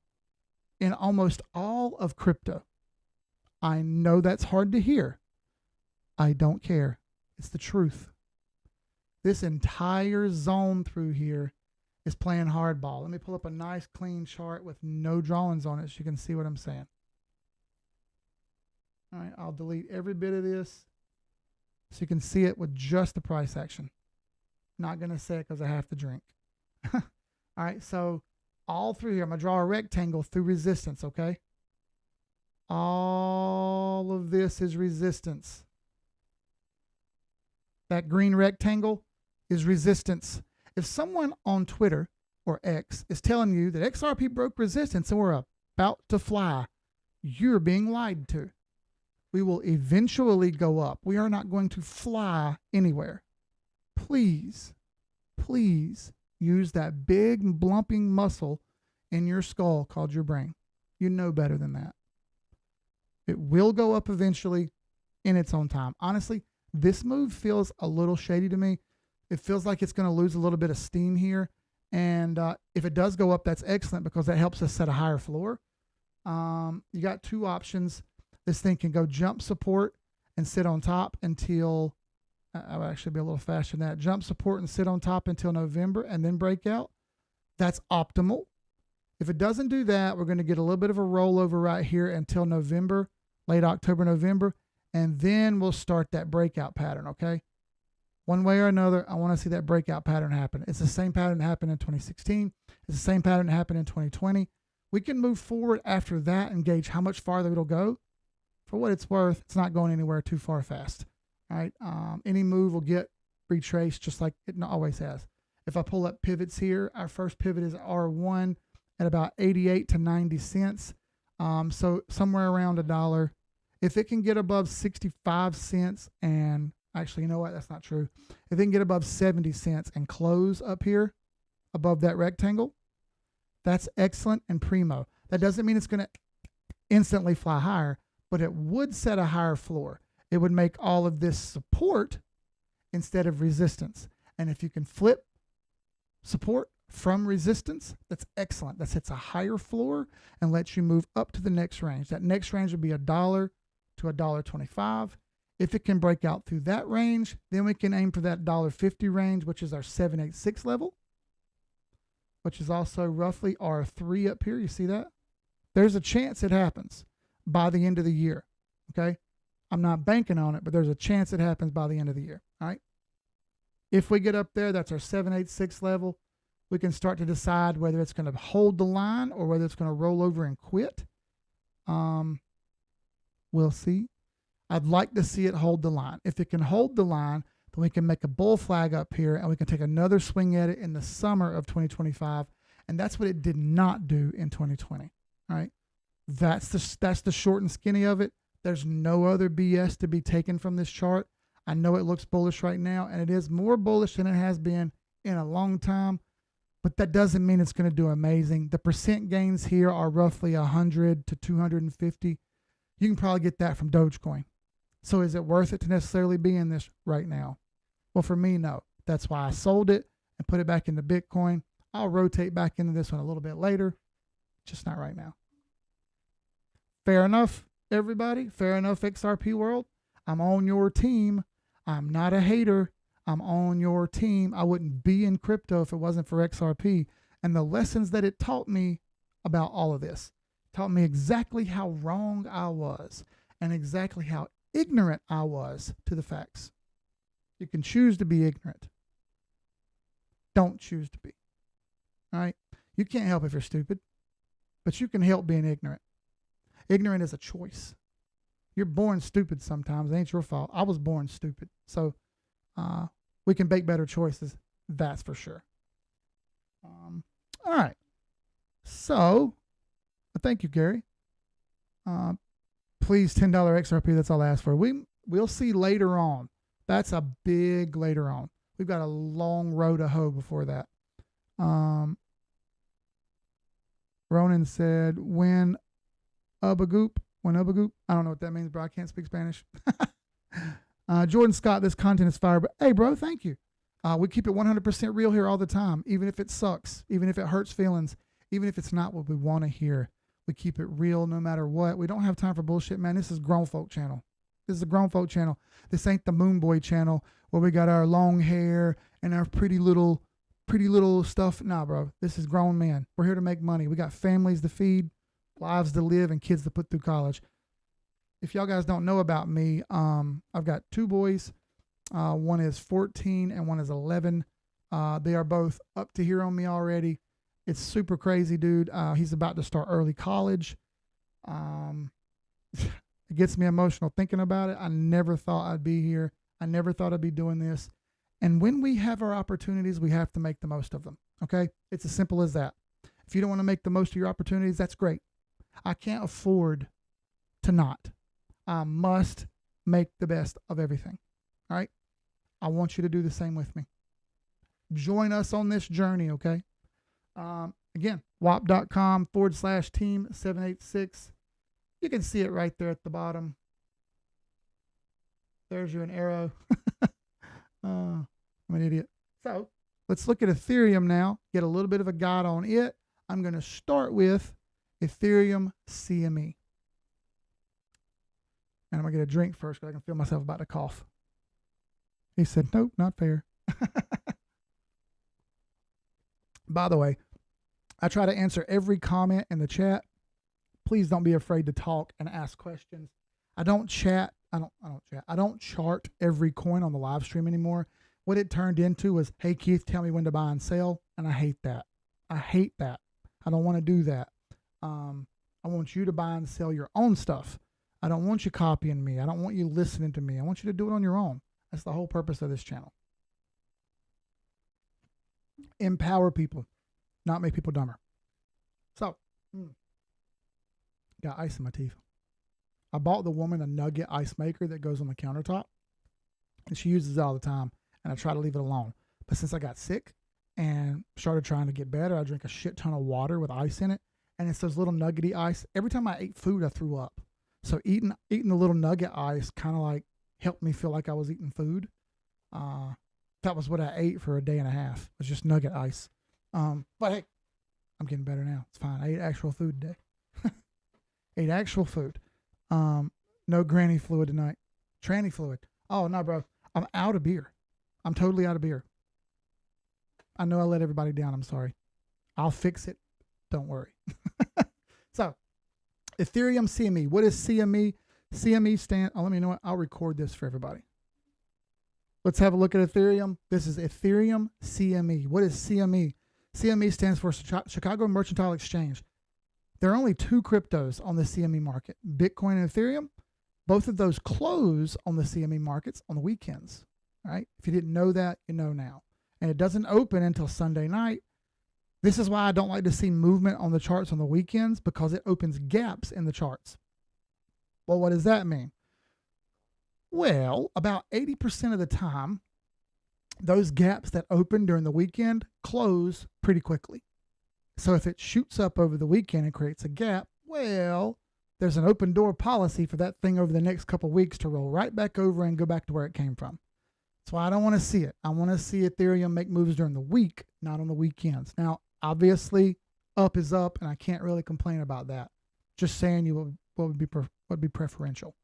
in almost all of crypto. I know that's hard to hear. I don't care. It's the truth. This entire zone through here is playing hardball. Let me pull up a nice clean chart with no drawings on it so you can see what I'm saying. All right, I'll delete every bit of this so you can see it with just the price action. Not going to say it because I have to drink. All right, so all through here, I'm going to draw a rectangle through resistance, okay? All of this is resistance. That green rectangle is resistance. If someone on Twitter or X is telling you that XRP broke resistance and we're about to fly, you're being lied to. We will eventually go up. We are not going to fly anywhere. Please, please use that big blumping muscle in your skull called your brain. You know better than that. It will go up eventually in its own time. Honestly, this move feels a little shady to me. It feels like it's going to lose a little bit of steam here. And if it does go up, that's excellent because that helps us set a higher floor. You got two options. This thing can go jump support and sit on top until, I would actually be a little faster than that. Jump support and sit on top until November and then break out. That's optimal. If it doesn't do that, we're going to get a little bit of a rollover right here until November, late October, November. And then we'll start that breakout pattern, okay? One way or another, I want to see that breakout pattern happen. It's the same pattern that happened in 2016. It's the same pattern that happened in 2020. We can move forward after that and gauge how much farther it'll go. For what it's worth, it's not going anywhere too far fast. All right. Any move will get retraced just like it always has. If I pull up pivots here, our first pivot is R1 at about 88 to 90 cents. So somewhere around $1. If it can get above 65 cents and actually, you know what? That's not true. If it can get above 70 cents and close up here above that rectangle, that's excellent and primo. That doesn't mean it's going to instantly fly higher, but it would set a higher floor. It would make all of this support instead of resistance. And if you can flip support from resistance, that's excellent. That sets a higher floor and lets you move up to the next range. That next range would be $1 to $1.25. If it can break out through that range, then we can aim for that $1.50 range, which is our 786 level, which is also roughly R3 up here. You see that? There's a chance it happens by the end of the year, okay? I'm not banking on it, but there's a chance it happens by the end of the year, all right? If we get up there, that's our 786 level. We can start to decide whether it's going to hold the line or whether it's going to roll over and quit. We'll see. I'd like to see it hold the line. If it can hold the line, then we can make a bull flag up here and we can take another swing at it in the summer of 2025. And that's what it did not do in 2020. All right. That's the short and skinny of it. There's no other BS to be taken from this chart. I know it looks bullish right now, and it is more bullish than it has been in a long time, but that doesn't mean it's going to do amazing. The percent gains here are roughly 100 to 250. You can probably get that from Dogecoin. So is it worth it to necessarily be in this right now? Well, for me, no. That's why I sold it and put it back into Bitcoin. I'll rotate back into this one a little bit later, just not right now. Fair enough, everybody. Fair enough, XRP world. I'm on your team. I'm not a hater. I'm on your team. I wouldn't be in crypto if it wasn't for XRP. And the lessons that it taught me about all of this taught me exactly how wrong I was and exactly how ignorant I was to the facts. You can choose to be ignorant. Don't choose to be. All right? You can't help if you're stupid, but you can help being ignorant. Ignorant is a choice. You're born stupid sometimes. It ain't your fault. I was born stupid. So we can make better choices. That's for sure. All right. So thank you, Gary. Please, $10 XRP. That's all I ask for. We'll see later on That's a big later on. We've got a long row to hoe before that. Ronan said, when Ubagoop. I don't know what that means, bro. I can't speak Spanish. Jordan Scott, this content is fire. But hey, bro, thank you. We keep it 100% real here all the time, even if it sucks, even if it hurts feelings, even if it's not what we want to hear. We keep it real no matter what. We don't have time for bullshit, man. This is grown folk channel. This is a grown folk channel. This ain't the Moon Boy channel where we got our long hair and our pretty little stuff. Nah, bro. This is grown men. We're here to make money. We got families to feed, lives to live, and kids to put through college. If y'all guys don't know about me, I've got 2 boys. One is 14 and one is 11. They are both up to here on me already. It's super crazy, dude. He's about to start early college. It gets me emotional thinking about it. I never thought I'd be here. I never thought I'd be doing this. And when we have our opportunities, we have to make the most of them. Okay? It's as simple as that. If you don't want to make the most of your opportunities, that's great. I can't afford to not. I must make the best of everything. All right? I want you to do the same with me. Join us on this journey, okay? Again, wap.com/team786. You can see it right there at the bottom. There's you an arrow. I'm an idiot. So let's look at Ethereum now, get a little bit of a guide on it. I'm going to start with Ethereum CME. And I'm going to get a drink first because I can feel myself about to cough. He said, nope, not fair. By the way, I try to answer every comment in the chat. Please don't be afraid to talk and ask questions. I don't chat. I don't chart every coin on the live stream anymore. What it turned into was, hey, Keith, tell me when to buy and sell. And I hate that. I don't want to do that. I want you to buy and sell your own stuff. I don't want you copying me. I don't want you listening to me. I want you to do it on your own. That's the whole purpose of this channel. Empower people, not make people dumber. So, got ice in my teeth. I bought the woman a nugget ice maker that goes on the countertop, and she uses it all the time, and I try to leave it alone. But since I got sick and started trying to get better, I drink a shit ton of water with ice in it, and it's those little nuggety ice. Every time I ate food, I threw up. So eating the little nugget ice kind of like helped me feel like I was eating food. That was what I ate for a day and a half. It was just nugget ice. But hey, I'm getting better now. It's fine. I ate actual food today. Ate actual food. No granny fluid tonight. Tranny fluid. Oh, no, bro. I'm out of beer. I'm totally out of beer. I know I let everybody down. I'm sorry. I'll fix it. Don't worry. So, Ethereum CME. What is CME? CME stand. Oh, let me know what. I'll record this for everybody. Let's have a look at Ethereum. This is Ethereum CME. What is CME? CME stands for Chicago Mercantile Exchange. There are only 2 cryptos on the CME market, Bitcoin and Ethereum. Both of those close on the CME markets on the weekends. All right. If you didn't know that, you know now. And it doesn't open until Sunday night. This is why I don't like to see movement on the charts on the weekends, because it opens gaps in the charts. Well, what does that mean? Well, about 80% of the time, those gaps that open during the weekend close pretty quickly. So if it shoots up over the weekend and creates a gap, well, there's an open door policy for that thing over the next couple of weeks to roll right back over and go back to where it came from. That's why I don't want to see it. I want to see Ethereum make moves during the week, not on the weekends. Now, obviously, up is up, and I can't really complain about that. Just saying what would be preferential.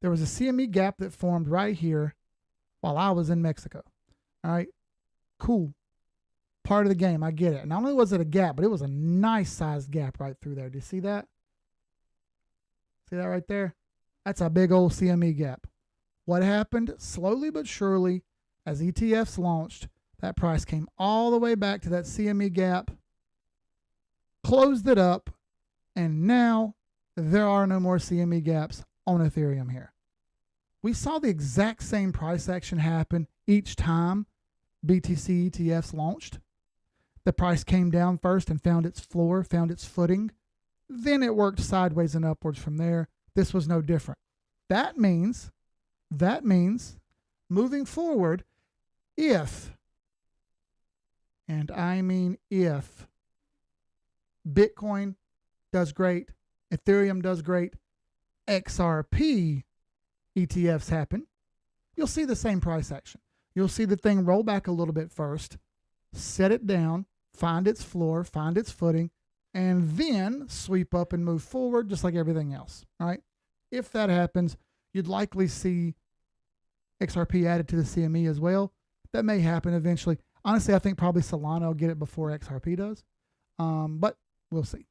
There was a CME gap that formed right here while I was in Mexico. All right, cool. Part of the game, I get it. Not only was it a gap, but it was a nice sized gap right through there. Do you see that? See that right there? That's a big old CME gap. What happened? Slowly but surely, as ETFs launched, that price came all the way back to that CME gap, closed it up, and now there are no more CME gaps on Ethereum here. We saw the exact same price action happen each time BTC ETFs launched. The price came down first and found its floor, found its footing. Then it worked sideways and upwards from there. This was no different. That means moving forward, if, and I mean if, Bitcoin does great, Ethereum does great, XRP ETFs happen, you'll see the same price action. You'll see the thing roll back a little bit first, set it down, find its floor, find its footing, and then sweep up and move forward just like everything else. All right. If that happens, you'd likely see XRP added to the CME as well. That may happen eventually. Honestly, I think probably Solana will get it before XRP does. But we'll see.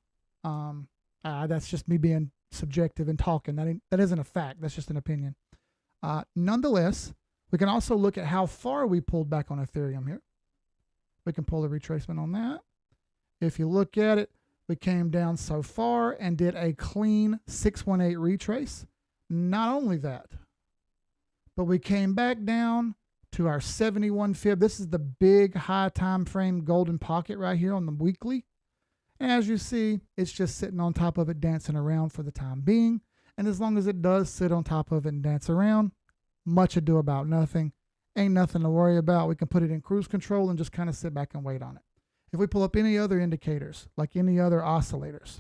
That's just me being subjective and talking. That isn't a fact. That's just an opinion. Nonetheless, we can also look at how far we pulled back on Ethereum here. We can pull the retracement on that. If you look at it, we came down so far and did a clean 618 retrace. Not only that, but we came back down to our 71 fib. This is the big high time frame golden pocket right here on the weekly. And as you see, it's just sitting on top of it, dancing around for the time being. And as long as it does sit on top of it and dance around, much ado about nothing. Ain't nothing to worry about. We can put it in cruise control and just kind of sit back and wait on it. If we pull up any other indicators, like any other oscillators,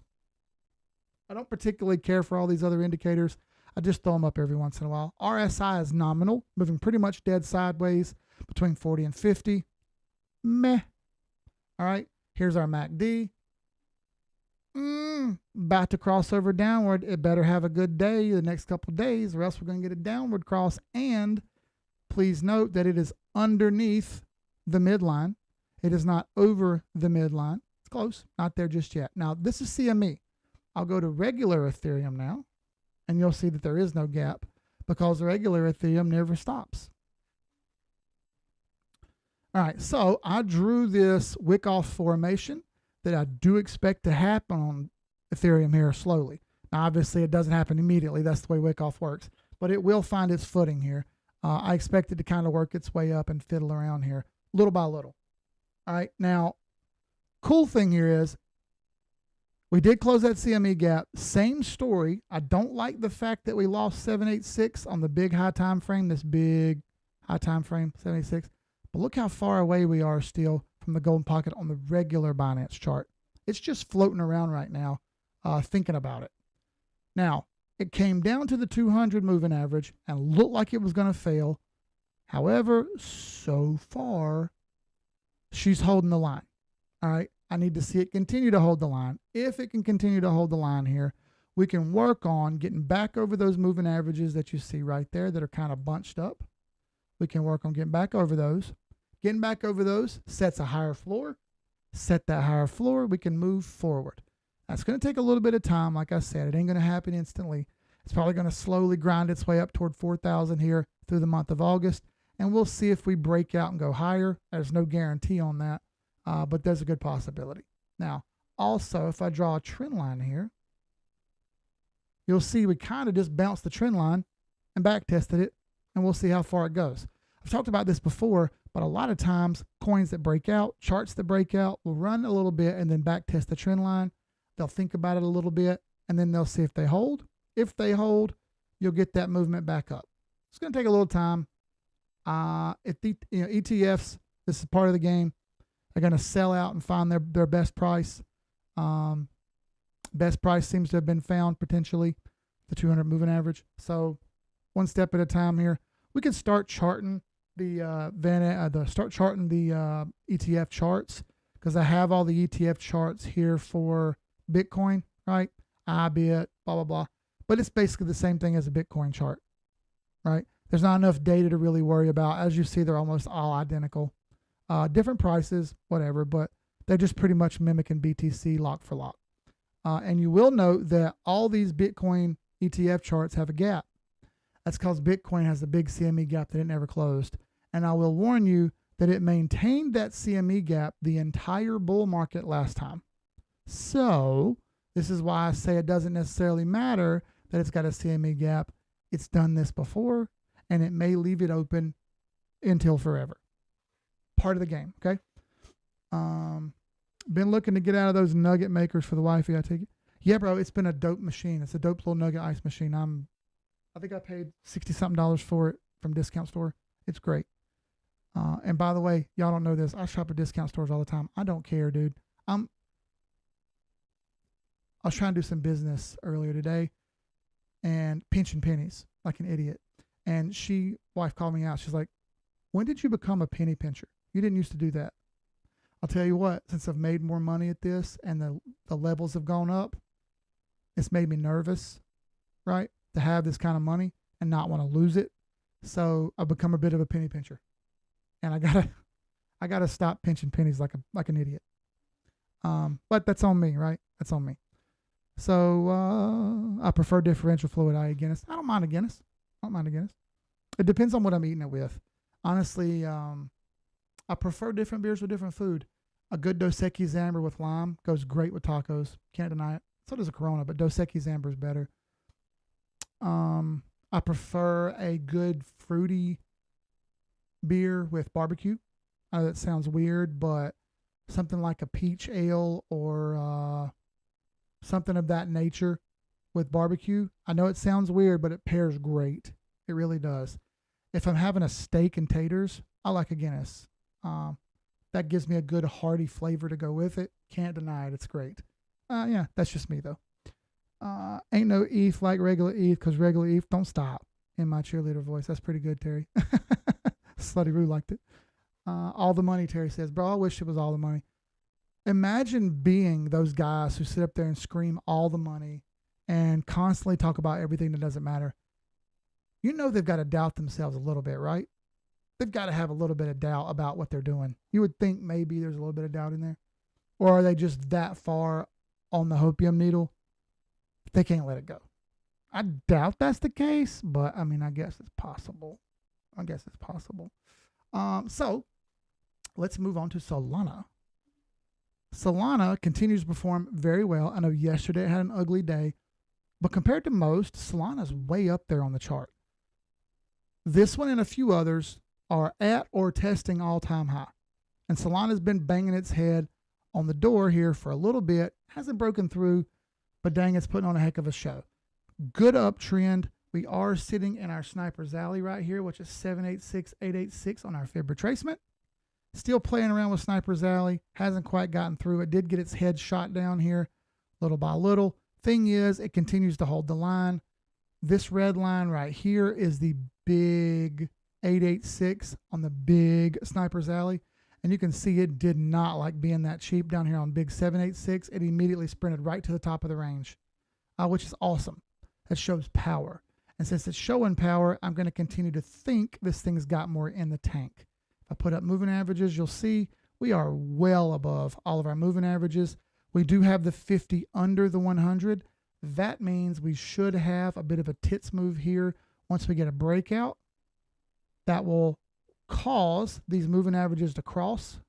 I don't particularly care for all these other indicators. I just throw them up every once in a while. RSI is nominal, moving pretty much dead sideways between 40 and 50. Meh. All right, here's our MACD. About to cross over downward. It better have a good day the next couple of days, or else we're going to get a downward cross. And please note that it is underneath the midline. It is not over the midline. It's close, not there just yet. Now, this is CME. I'll go to regular Ethereum now, and you'll see that there is no gap because regular Ethereum never stops. All right, so I drew this wick-off formation that I do expect to happen on Ethereum here slowly. Now, obviously, it doesn't happen immediately. That's the way wick-off works. But it will find its footing here. I expect it to kind of work its way up and fiddle around here little by little. All right, now, cool thing here is we did close that CME gap. Same story. I don't like the fact that we lost 786 on the big high time frame, this big high time frame, 786. But look how far away we are still from the golden pocket on the regular Binance chart. It's just floating around right now, thinking about it. Now, it came down to the 200 moving average and looked like it was going to fail. However, so far, she's holding the line. All right. I need to see it continue to hold the line. If it can continue to hold the line here, we can work on getting back over those moving averages that you see right there that are kind of bunched up. We can work on getting back over those. Getting back over those sets a higher floor. Set that higher floor, we can move forward. That's going to take a little bit of time. Like I said, it ain't going to happen instantly. It's probably going to slowly grind its way up toward 4,000 here through the month of August. And we'll see if we break out and go higher. There's no guarantee on that, but there's a good possibility. Now, also, if I draw a trend line here, you'll see we kind of just bounced the trend line and back tested it, and we'll see how far it goes. I've talked about this before, but a lot of times coins that break out, charts that break out, will run a little bit and then back test the trend line. They'll think about it a little bit, and then they'll see if they hold. If they hold, you'll get that movement back up. It's going to take a little time. If the ETFs, this is part of the game, are going to sell out and find their best price. Best price seems to have been found potentially, the 200 moving average. So one step at a time here. We can start charting the ETF charts, because I have all the ETF charts here for Bitcoin, right? IBIT, blah blah blah. But it's basically the same thing as a Bitcoin chart, right? There's not enough data to really worry about. As you see, they're almost all identical. Different prices, whatever, but they're just pretty much mimicking BTC lock for lock. And you will note that all these Bitcoin ETF charts have a gap. That's because Bitcoin has a big CME gap that it never closed. And I will warn you that it maintained that CME gap the entire bull market last time. So this is why I say it doesn't necessarily matter that it's got a CME gap. It's done this before, and it may leave it open until forever. Part of the game, okay? Been looking to get out of those nugget makers for the wifey, I take it. Yeah, bro, it's been a dope machine. It's a dope little nugget ice machine. I think I paid $60-something for it from discount store. It's great. And by the way, y'all don't know this. I shop at discount stores all the time. I don't care, dude. I was trying to do some business earlier today and pinching pennies like an idiot. And wife called me out. She's like, when did you become a penny pincher? You didn't used to do that. I'll tell you what, since I've made more money at this and the levels have gone up, it's made me nervous, right? To have this kind of money and not want to lose it. So I've become a bit of a penny pincher. And I gotta stop pinching pennies like an idiot. But that's on me, right? That's on me. So I prefer differential fluid Guinness. I don't mind a Guinness. It depends on what I'm eating it with. Honestly, I prefer different beers with different food. A good Dos Equis Amber with lime goes great with tacos. Can't deny it. So does a Corona, but Dos Equis Amber is better. I prefer a good fruity beer with barbecue. I know that sounds weird, but something like a peach ale or something of that nature with barbecue. I know it sounds weird, but it pairs great. It really does. If I'm having a steak and taters, I like a Guinness. That gives me a good hearty flavor to go with it. Can't deny it. It's great. Yeah, that's just me though. Ain't no ETH like regular ETH because regular ETH don't stop. In my cheerleader voice. That's pretty good, Terry. Slutty Roo liked it. All the money, Terry says. Bro, I wish it was all the money. Imagine being those guys who sit up there and scream all the money and constantly talk about everything that doesn't matter. You know they've got to doubt themselves a little bit, right? They've got to have a little bit of doubt about what they're doing. You would think maybe there's a little bit of doubt in there. Or are they just that far on the hopium needle? They can't let it go. I doubt that's the case, but I mean, I guess it's possible. So let's move on to Solana. Solana continues to perform very well. I know yesterday it had an ugly day, but compared to most, Solana's way up there on the chart. This one and a few others are at or testing all-time high. And Solana's been banging its head on the door here for a little bit. Hasn't broken through, but dang, it's putting on a heck of a show. Good uptrend. We are sitting in our Sniper's Alley right here, which is 786,886 on our fib retracement. Still playing around with Sniper's Alley. Hasn't quite gotten through. It did get its head shot down here little by little. Thing is, it continues to hold the line. This red line right here is the big 886 on the big Sniper's Alley. And you can see it did not like being that cheap down here on big 786. It immediately sprinted right to the top of the range, which is awesome. That shows power. And since it's showing power, I'm going to continue to think this thing's got more in the tank. If I put up moving averages, you'll see we are well above all of our moving averages. We do have the 50 under the 100. That means we should have a bit of a tits move here once we get a breakout. That will cause these moving averages to cross.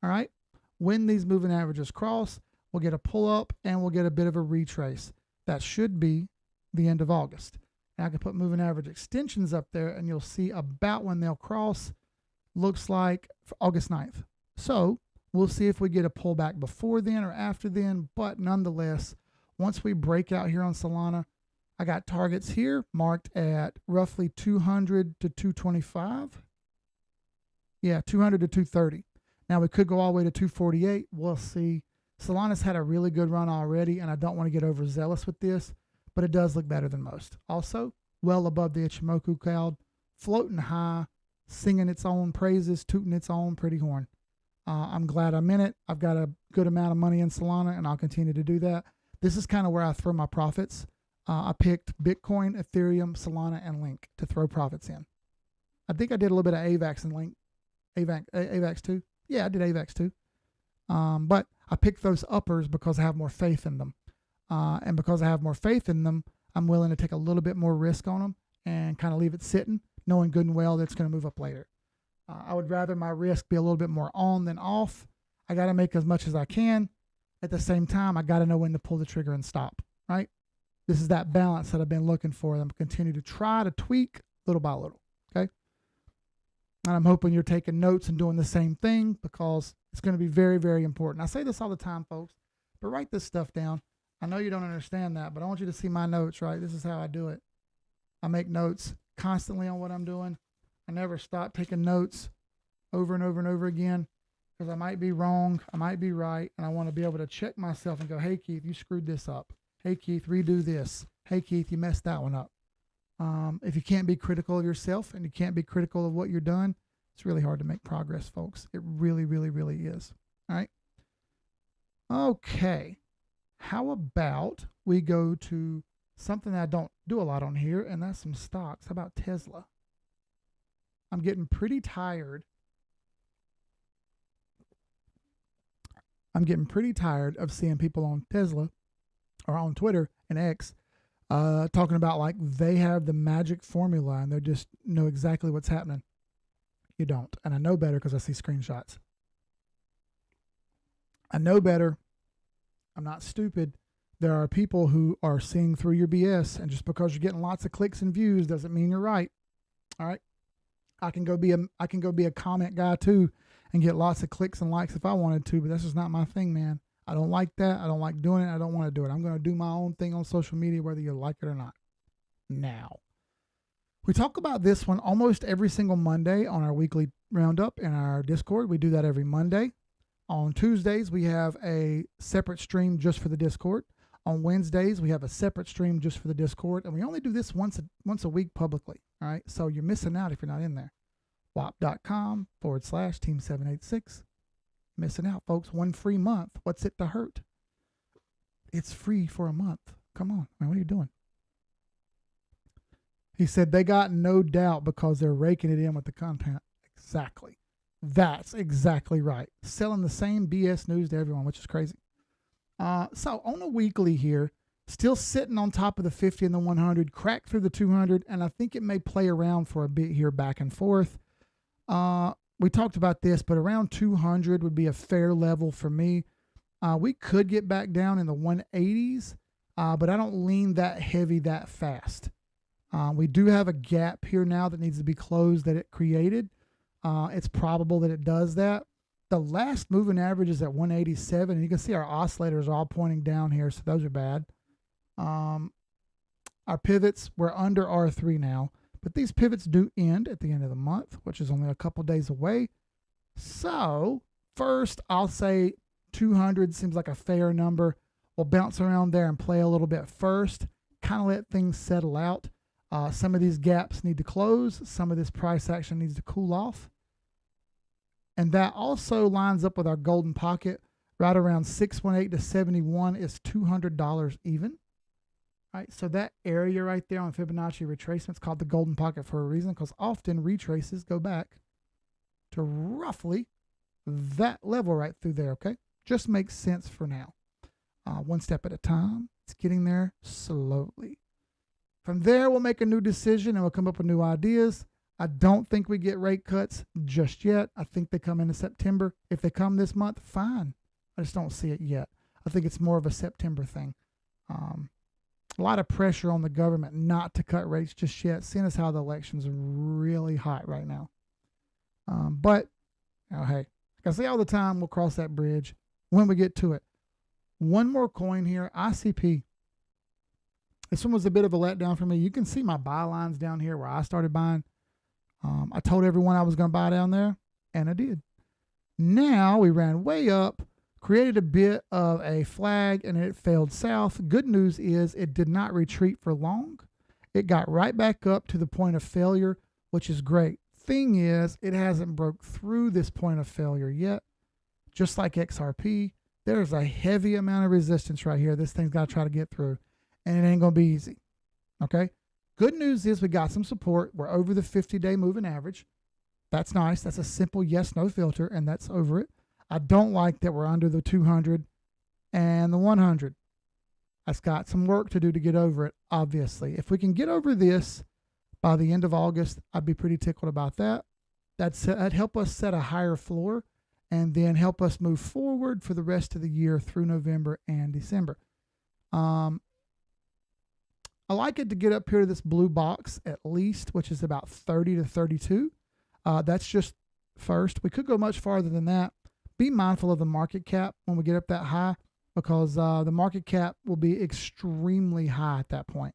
All right. When these moving averages cross, we'll get a pull up and we'll get a bit of a retrace. That should be the end of August. And I can put moving average extensions up there and you'll see about when they'll cross. Looks like August 9th. So we'll see if we get a pullback before then or after then. But nonetheless, once we break out here on Solana, I got targets here marked at roughly 200 to 225. Yeah, 200 to 230. Now we could go all the way to 248. We'll see. Solana's had a really good run already, and I don't want to get overzealous with this, but it does look better than most. Also, well above the Ichimoku cloud, floating high, singing its own praises, tooting its own pretty horn. I'm glad I'm in it. I've got a good amount of money in Solana, and I'll continue to do that. This is kind of where I throw my profits. I picked Bitcoin, Ethereum, Solana, and Link to throw profits in. I think I did a little bit of AVAX and Link. AVAX too? Yeah, I did AVAX too. But I picked those uppers because I have more faith in them. And because I have more faith in them, I'm willing to take a little bit more risk on them and kind of leave it sitting, knowing good and well that it's going to move up later. I would rather my risk be a little bit more on than off. I got to make as much as I can. At the same time, I got to know when to pull the trigger and stop, right? This is that balance that I've been looking for. I'm continue to try to tweak little by little, okay? And I'm hoping you're taking notes and doing the same thing because it's going to be very, very important. I say this all the time, folks, but write this stuff down. I know you don't understand that, but I want you to see my notes, right? This is how I do it. I make notes constantly on what I'm doing. I never stop taking notes over and over and over again because I might be wrong, I might be right, and I want to be able to check myself and go, hey, Keith, you screwed this up. Hey, Keith, redo this. Hey, Keith, you messed that one up. If you can't be critical of yourself and you can't be critical of what you're done, it's really hard to make progress, folks. It really, really, really is. All right. Okay. How about we go to something that I don't do a lot on here, and that's some stocks. How about Tesla? I'm getting pretty tired. Of seeing people on Tesla or on Twitter and X talking about like they have the magic formula and they just know exactly what's happening. You don't. And I know better because I see screenshots. I know better. I'm not stupid. There are people who are seeing through your BS, and just because you're getting lots of clicks and views doesn't mean you're right. All right. I can go be a comment guy too and get lots of clicks and likes if I wanted to, but that's just not my thing, man. I don't like that. I don't like doing it. I don't want to do it. I'm going to do my own thing on social media, whether you like it or not. Now, we talk about this one almost every single Monday on our weekly roundup in our Discord. We do that every Monday. On Tuesdays, we have a separate stream just for the Discord. On Wednesdays, we have a separate stream just for the Discord. And we only do this once a week publicly. All right. So you're missing out if you're not in there. WAP.com/team786. Missing out, folks. One free month. What's it to hurt? It's free for a month. Come on. Man, what are you doing? He said they got no doubt because they're raking it in with the content. Exactly. That's exactly right. Selling the same BS news to everyone, which is crazy. So on a weekly here, still sitting on top of the 50 and the 100, cracked through the 200, and I think it may play around for a bit here back and forth. We talked about this, but around 200 would be a fair level for me. We could get back down in the 180s, but I don't lean that heavy that fast. We do have a gap here now that needs to be closed that it created. It's probable that it does that. The last moving average is at 187, and you can see our oscillators are all pointing down here, so those are bad. Our pivots, we're under R3 now, but these pivots do end at the end of the month, which is only a couple days away. So first, I'll say 200 seems like a fair number. We'll bounce around there and play a little bit first, kind of let things settle out. Some of these gaps need to close. Some of this price action needs to cool off. And that also lines up with our golden pocket. Right around 618 to 71 is $200 even. All right, so that area right there on Fibonacci retracement is called the golden pocket for a reason, because often retraces go back to roughly that level right through there, okay? Just makes sense for now. One step at a time. It's getting there slowly. From there, we'll make a new decision and we'll come up with new ideas. I don't think we get rate cuts just yet. I think they come into September. If they come this month, fine. I just don't see it yet. I think it's more of a September thing. A lot of pressure on the government not to cut rates just yet, seeing as how the election's really hot right now. But, hey, like I say all the time, we'll cross that bridge when we get to it. One more coin here, ICP. This one was a bit of a letdown for me. You can see my buy lines down here where I started buying. I told everyone I was going to buy down there, and I did. Now we ran way up, created a bit of a flag, and it failed south. Good news is it did not retreat for long. It got right back up to the point of failure, which is great. Thing is, it hasn't broke through this point of failure yet. Just like XRP, there's a heavy amount of resistance right here. This thing's got to try to get through, and it ain't going to be easy. Okay? Good news is we got some support. We're over the 50-day moving average. That's nice. That's a simple yes-no filter, and that's over it. I don't like that we're under the 200 and the 100. That's got some work to do to get over it, obviously. If we can get over this by the end of August, I'd be pretty tickled about that. That'd help us set a higher floor and then help us move forward for the rest of the year through November and December. I like it to get up here to this blue box at least, which is about 30 to 32. That's just first. We could go much farther than that. Be mindful of the market cap when we get up that high, because the market cap will be extremely high at that point.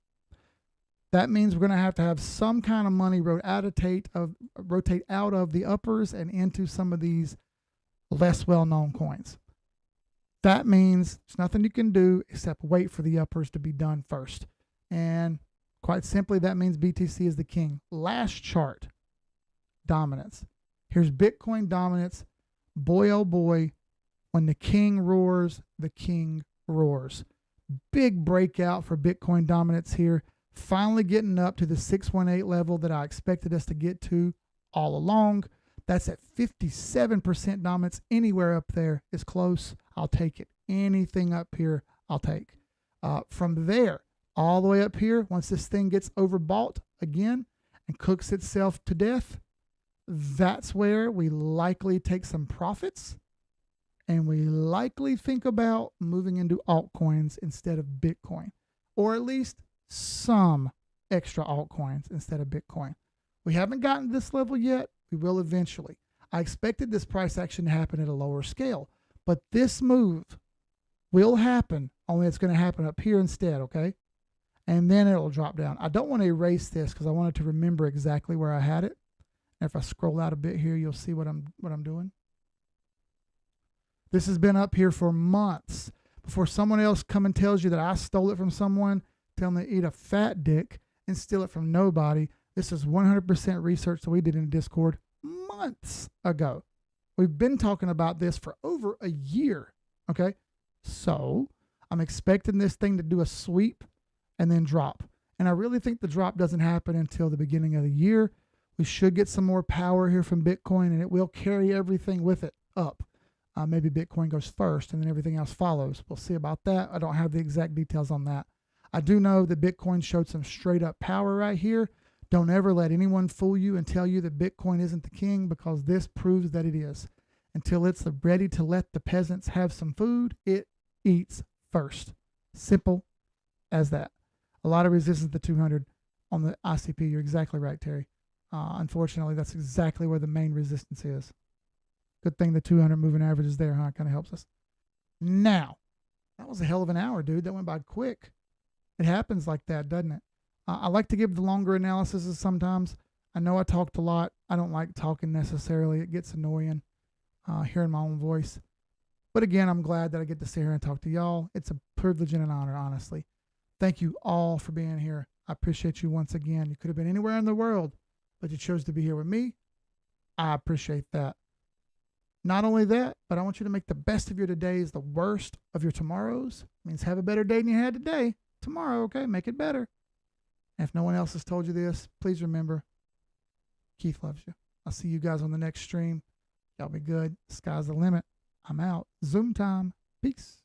That means we're going to have some kind of money rotate out of the uppers and into some of these less well-known coins. That means there's nothing you can do except wait for the uppers to be done first. And quite simply, that means BTC is the king. Last chart, dominance. Here's Bitcoin dominance. Boy, oh boy, when the king roars, the king roars. Big breakout for Bitcoin dominance here. Finally getting up to the 618 level that I expected us to get to all along. That's at 57% dominance. Anywhere up there is close. I'll take it. Anything up here, I'll take. From there, all the way up here, once this thing gets overbought again and cooks itself to death, that's where we likely take some profits and we likely think about moving into altcoins instead of Bitcoin, or at least some extra altcoins instead of Bitcoin. We haven't gotten to this level yet. We will eventually. I expected this price action to happen at a lower scale, but this move will happen, only it's going to happen up here instead, okay? And then it'll drop down. I don't want to erase this because I wanted to remember exactly where I had it. And if I scroll out a bit here, you'll see what I'm doing. This has been up here for months. Before someone else come and tells you that I stole it from someone, tell them to eat a fat dick and steal it from nobody. This is 100% research that we did in Discord months ago. We've been talking about this for over a year, okay? So I'm expecting this thing to do a sweep and then drop. And I really think the drop doesn't happen until the beginning of the year. We should get some more power here from Bitcoin, and it will carry everything with it up. Maybe Bitcoin goes first and then everything else follows. We'll see about that. I don't have the exact details on that. I do know that Bitcoin showed some straight up power right here. Don't ever let anyone fool you and tell you that Bitcoin isn't the king, because this proves that it is. Until it's ready to let the peasants have some food, it eats first. Simple as that. A lot of resistance to 200 on the ICP. You're exactly right, Terry. Unfortunately, that's exactly where the main resistance is. Good thing the 200 moving average is there, huh? It kind of helps us. Now, that was a hell of an hour, dude. That went by quick. It happens like that, doesn't it? I like to give the longer analyses sometimes. I know I talked a lot. I don't like talking necessarily. It gets annoying hearing my own voice. But again, I'm glad that I get to sit here and talk to y'all. It's a privilege and an honor, honestly. Thank you all for being here. I appreciate you once again. You could have been anywhere in the world, but you chose to be here with me. I appreciate that. Not only that, but I want you to make the best of your todays the worst of your tomorrows. It means have a better day than you had today. Tomorrow, okay? Make it better. And if no one else has told you this, please remember, Keith loves you. I'll see you guys on the next stream. Y'all be good. Sky's the limit. I'm out. Zoom time. Peace.